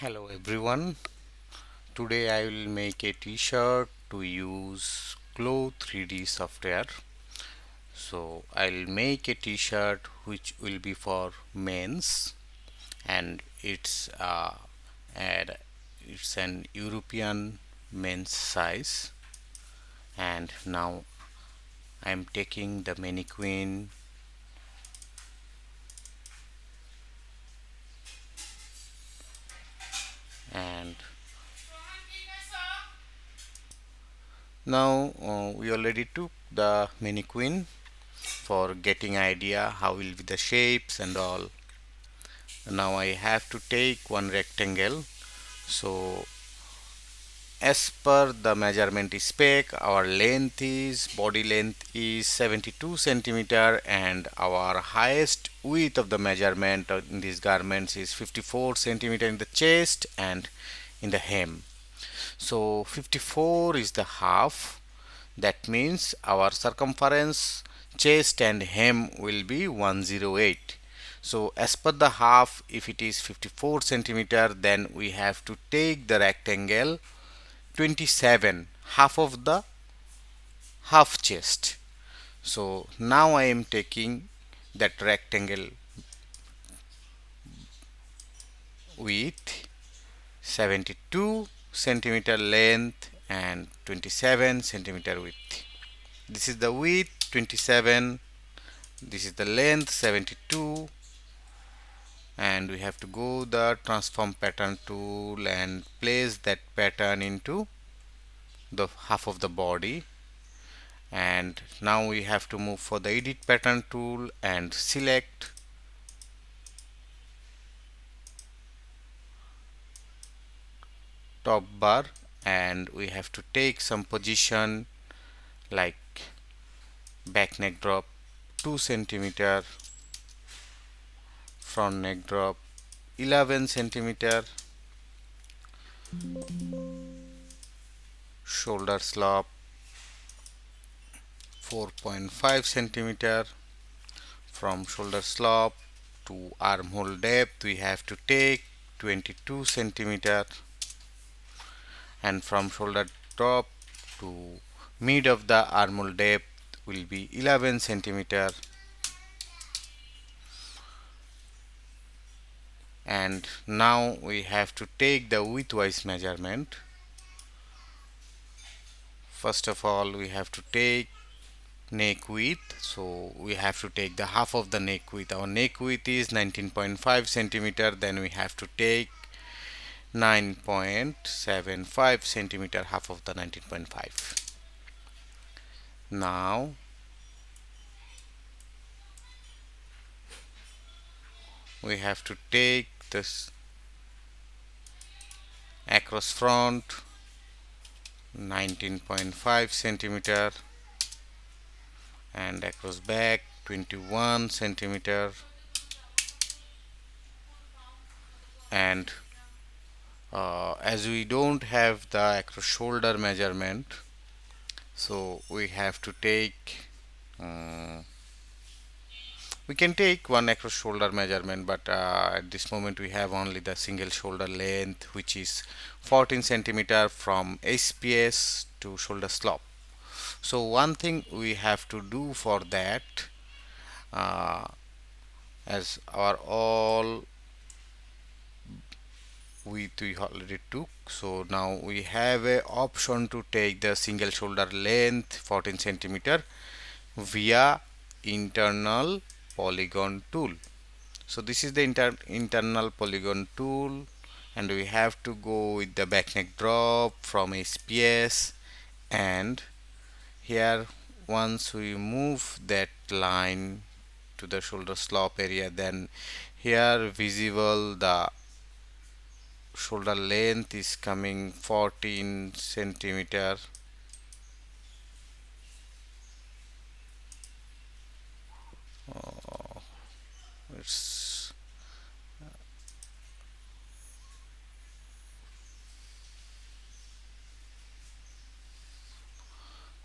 Hello everyone. Today I will make a t-shirt to use Glow 3D software. So I'll make a t-shirt which will be for men's, and and it's an European men's size. And now I'm taking the mannequin, and now we already took the mannequin for getting idea how will be the shapes and all. Now I have to take one rectangle. So as per the measurement spec, our length is body length is 72 centimeter, and our highest width of the measurement in these garments is 54 centimeter in the chest and in the hem. So 54 is the half. That means our circumference, chest and hem will be 108. So as per the half, if it is 54 centimeter, then we have to take the rectangle 27, half of the half chest. So now I am taking that rectangle with 72 centimeter length and 27 centimeter width. This is the width 27, this is the length 72, and we have to go the transform pattern tool and place that pattern into the half of the body. And now we have to move for the edit pattern tool and select top bar, and we have to take some position like back neck drop 2 centimeter, front neck drop 11 centimeter, shoulder slop 4.5 centimeter. From shoulder slop to armhole depth we have to take 22 centimeter, and from shoulder drop to mid of the armhole depth will be 11 centimeter. And now we have to take the widthwise measurement. First of all, we have to take neck width, so we have to take the half of the neck width. Our neck width is 19.5 centimeter, then we have to take 9.75 centimeter, half of the 19.5. Now we have to take this across front 19.5 centimeter and across back 21 centimeter, and as we don't have the across shoulder measurement, so we have to take we can take one across shoulder measurement, but at this moment we have only the single shoulder length, which is 14 centimeter from SPS to shoulder slop. So one thing we have to do for that, uh, as our all width we already took, so now we have a option to take the single shoulder length 14 centimeter via internal polygon tool. So this is the internal polygon tool, and we have to go with the back neck drop from SPS, and here once we move that line to the shoulder slop area, then here visible the shoulder length is coming 14 centimeter. It's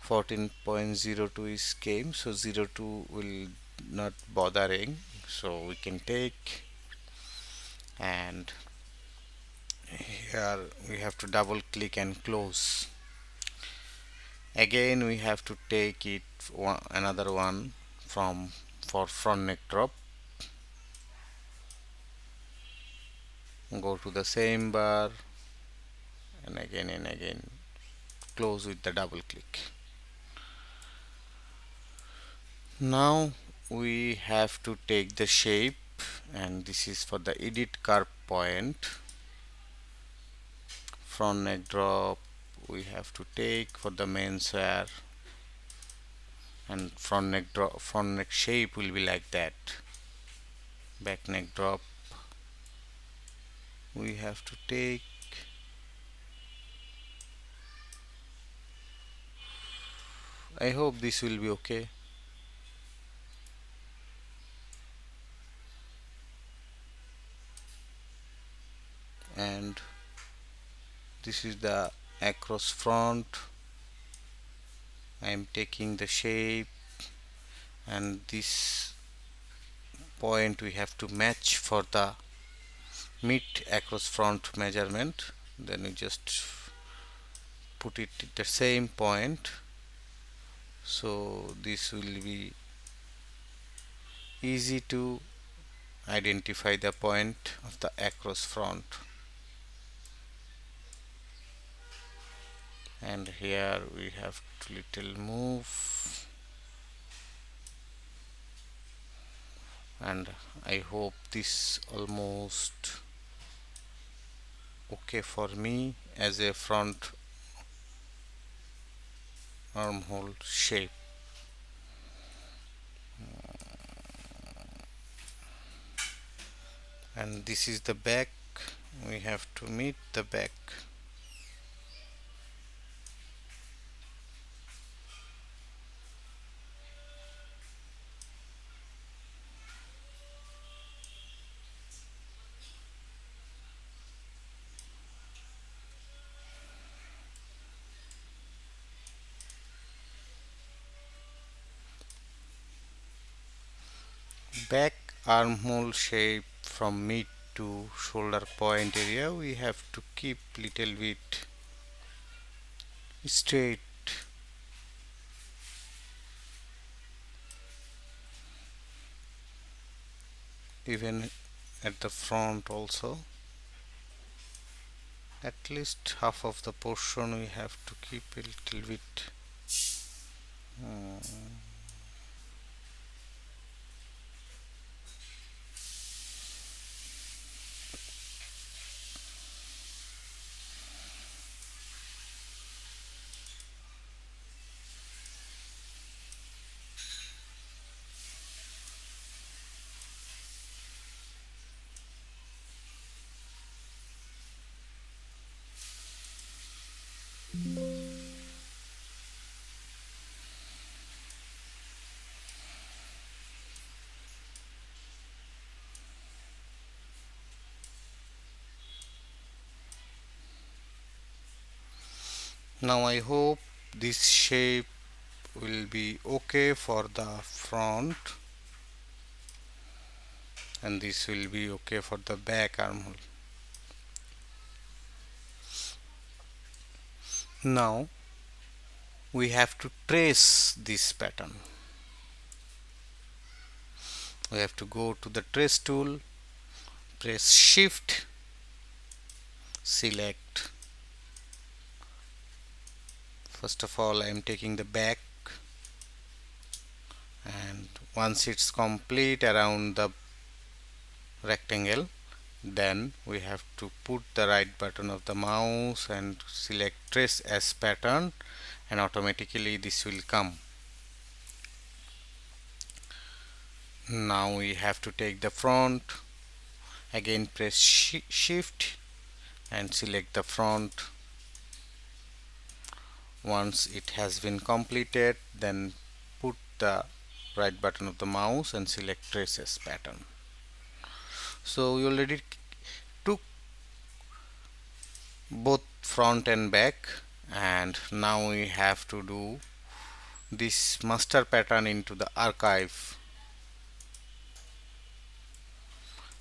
14.02 is came, so 02 will not bothering, so we can take, and here we have to double click and close. Again we have to take it another one from for front neck drop. Go to the same bar and again close with the double click. Now we have to take the shape, and this is for the edit curve point. Front neck drop we have to take for the menswear, and front neck shape will be like that. Back neck drop we have to take. I hope this will be okay. And this is the across front. I am taking the shape, and this point we have to match for the mid across front measurement. Then we just put it at the same point, so this will be easy to identify the point of the across front. And here we have to little move, and I hope this almost okay for me as a front armhole shape. And this is the back. We have to meet the back. Back armhole shape from mid to shoulder point area we have to keep little bit straight. Even at the front also, at least half of the portion we have to keep a little bit now. I hope this shape will be okay for the front, and this will be okay for the back armhole. Now we have to trace this pattern. We have to go to the trace tool, press shift, select. First of all I am taking the back, and once it's complete around the rectangle, then we have to put the right button of the mouse and select trace as pattern, and automatically this will come. Now we have to take the front, again press shift and select the front. Once it has been completed, then put the right button of the mouse and select trace as pattern. So we already took both front and back, and now we have to do this master pattern into the archive,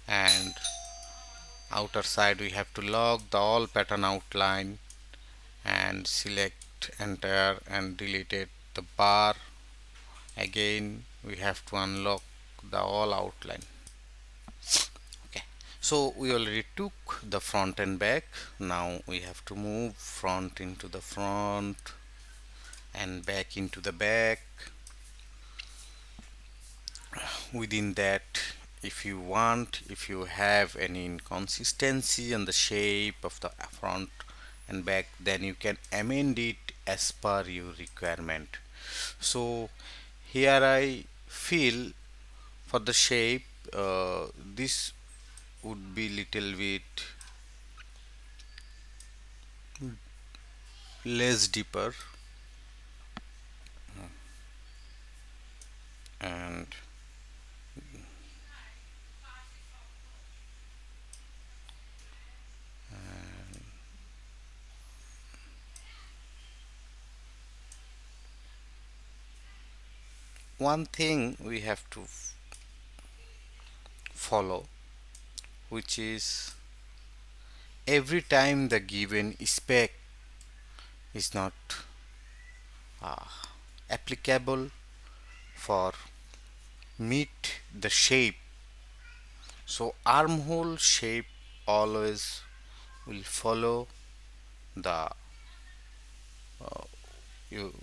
and outer side we have to lock the all pattern outline and select enter and delete it the bar. Again we have to unlock the all outline. Okay, so we already took the front and back. Now we have to move front into the front and back into the back. Within that, if you have any inconsistency in the shape of the front and back, then you can amend it as per your requirement. So here I feel for the shape, this would be little bit less deeper, and one thing we have to follow, which is every time the given spec is not uh, applicable for meet the shape, so armhole shape always will follow the you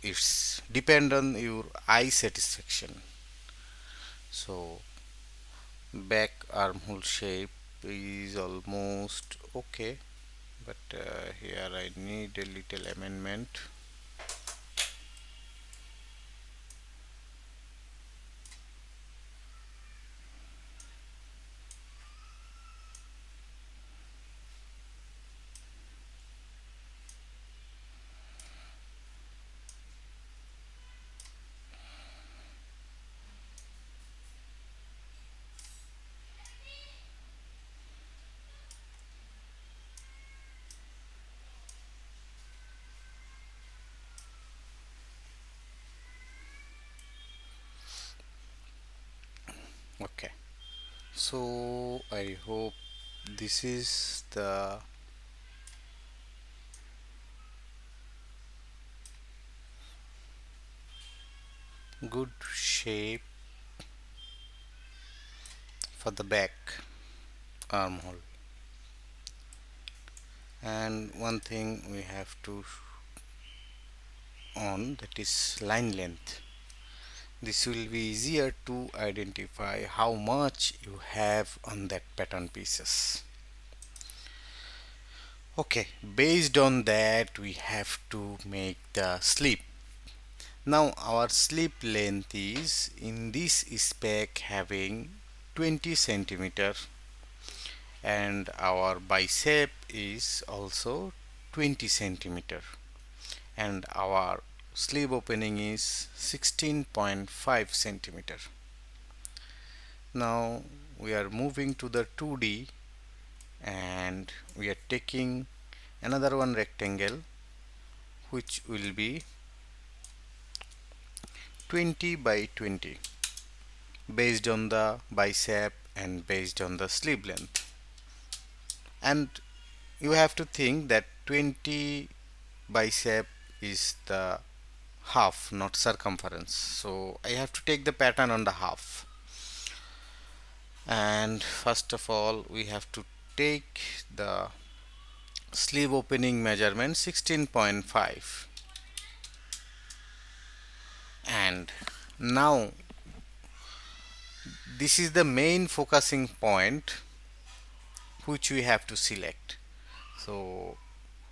it's depend on your eye satisfaction. So back armhole shape is almost okay, but here I need a little amendment. Okay, so I hope this is the good shape for the back armhole. And one thing we have to on, that is line length. This will be easier to identify how much you have on that pattern pieces. Okay, based on that we have to make the slip. Now our slip length is in this spec having 20 centimeter, and our bicep is also 20 centimeter, and our sleeve opening is 16.5 centimeter. Now we are moving to the 2D, and we are taking another one rectangle which will be 20 by 20 based on the bicep and based on the sleeve length. And you have to think that 20 bicep is the half, not circumference, so I have to take the pattern on the half. And first of all we have to take the sleeve opening measurement 16.5, and now this is the main focusing point which we have to select. So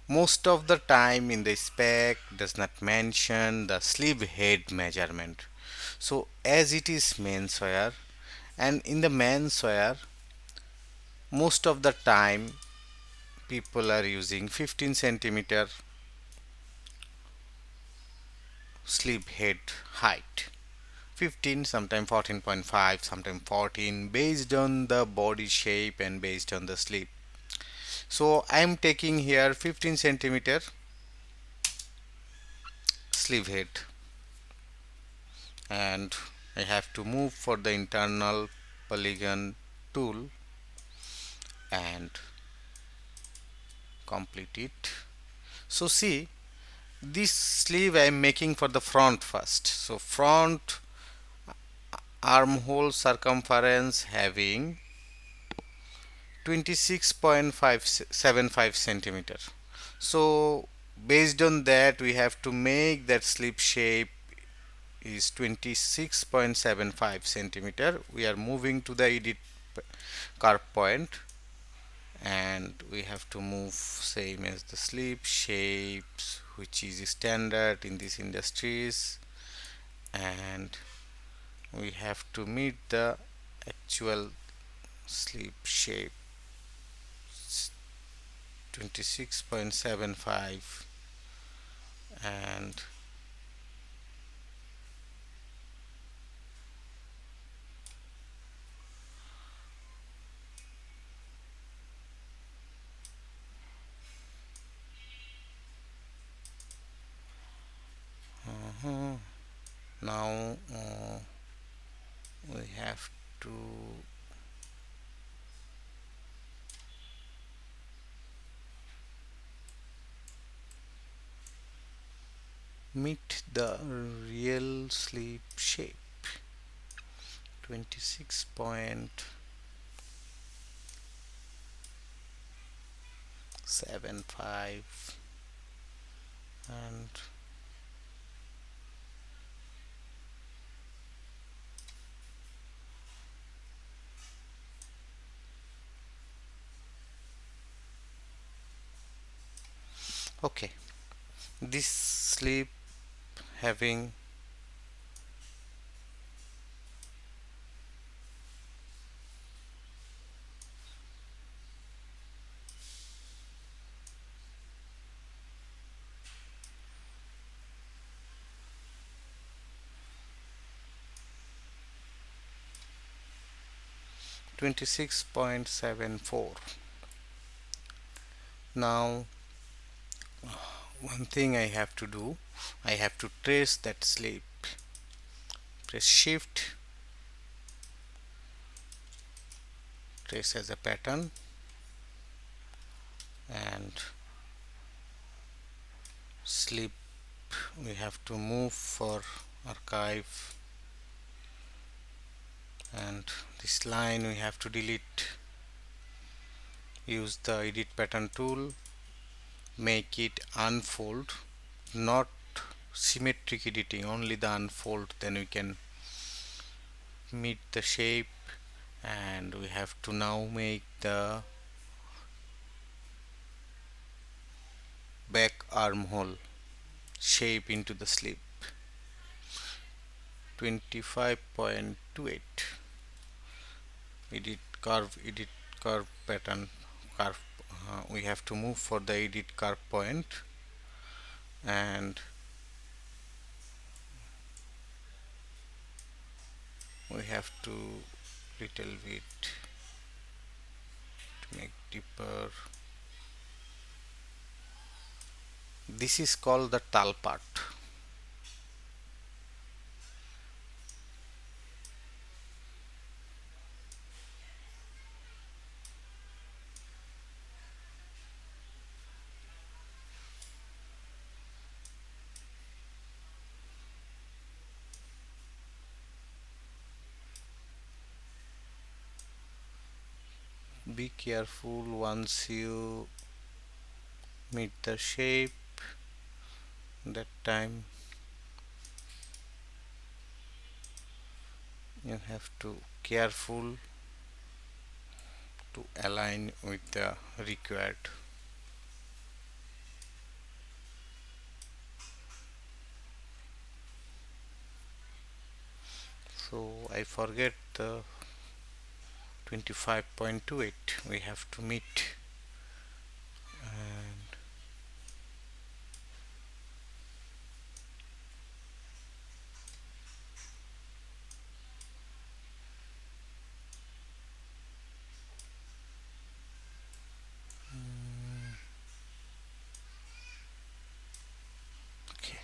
most of the time in the spec does not mention the sleeve head measurement. So as it is menswear, and in the menswear most of the time people are using 15 centimeter sleeve head height, 15, sometime 14.5, sometime 14, based on the body shape and based on the sleeve. So I am taking here 15 centimeter sleeve head, and I have to move for the internal polygon tool and complete it. So see, this sleeve I am making for the front first. So front armhole circumference having 26.575 centimeter. So based on that we have to make that sleeve shape is 26.75 centimeter. We are moving to the edit curve point and we have to move same as the sleeve shapes which is standard in these industries, and we have to meet the actual sleeve shape 26.75, and now we have to meet the real sleeve shape 26.75, and okay, this sleeve having 26.74. Now one thing I have to do, I have to trace that sleeve. Press shift, trace as a pattern, and sleeve we have to move for archive, and this line we have to delete. Use the edit pattern tool, make it unfold, not symmetric editing, only the unfold, then we can meet the shape. And we have to now make the back armhole shape into the sleeve 25.28. Edit curve pattern curve, we have to move for the edit curve point, and we have to little bit to make deeper. This is called the tulle part. Be careful, once you meet the shape, that time you have to careful to align with the required. So I forget the 25.28 we have to meet, and okay,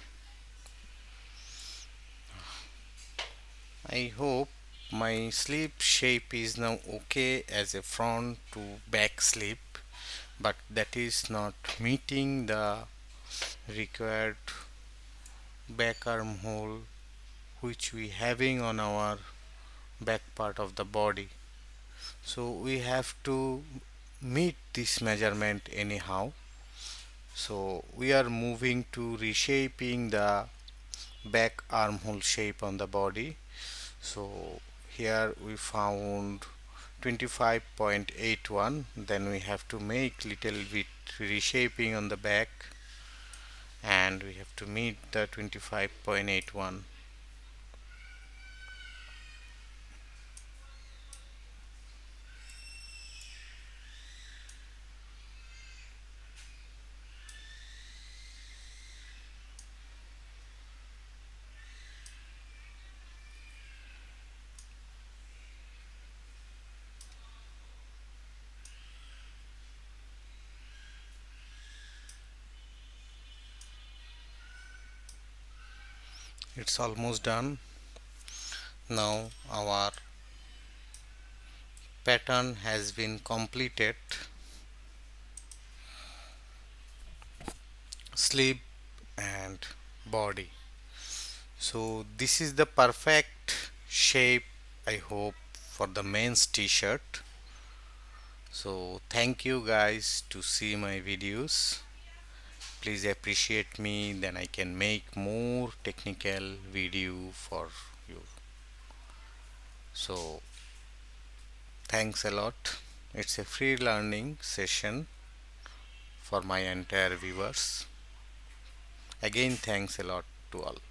I hope My sleeve shape is now okay as a front to back sleeve, but that is not meeting the required back armhole which we having on our back part of the body. So we have to meet this measurement anyhow. So we are moving to reshaping the back armhole shape on the body. So here we found 25.81, then we have to make little bit reshaping on the back and we have to meet the 25.81. It's almost done. Now our pattern has been completed. Sleeve and body. So this is the perfect shape, I hope, for the men's t-shirt. So thank you guys to see my videos. Please appreciate me, then I can make more technical video for you. So thanks a lot. It's a free learning session for my entire viewers. Again, thanks a lot to all.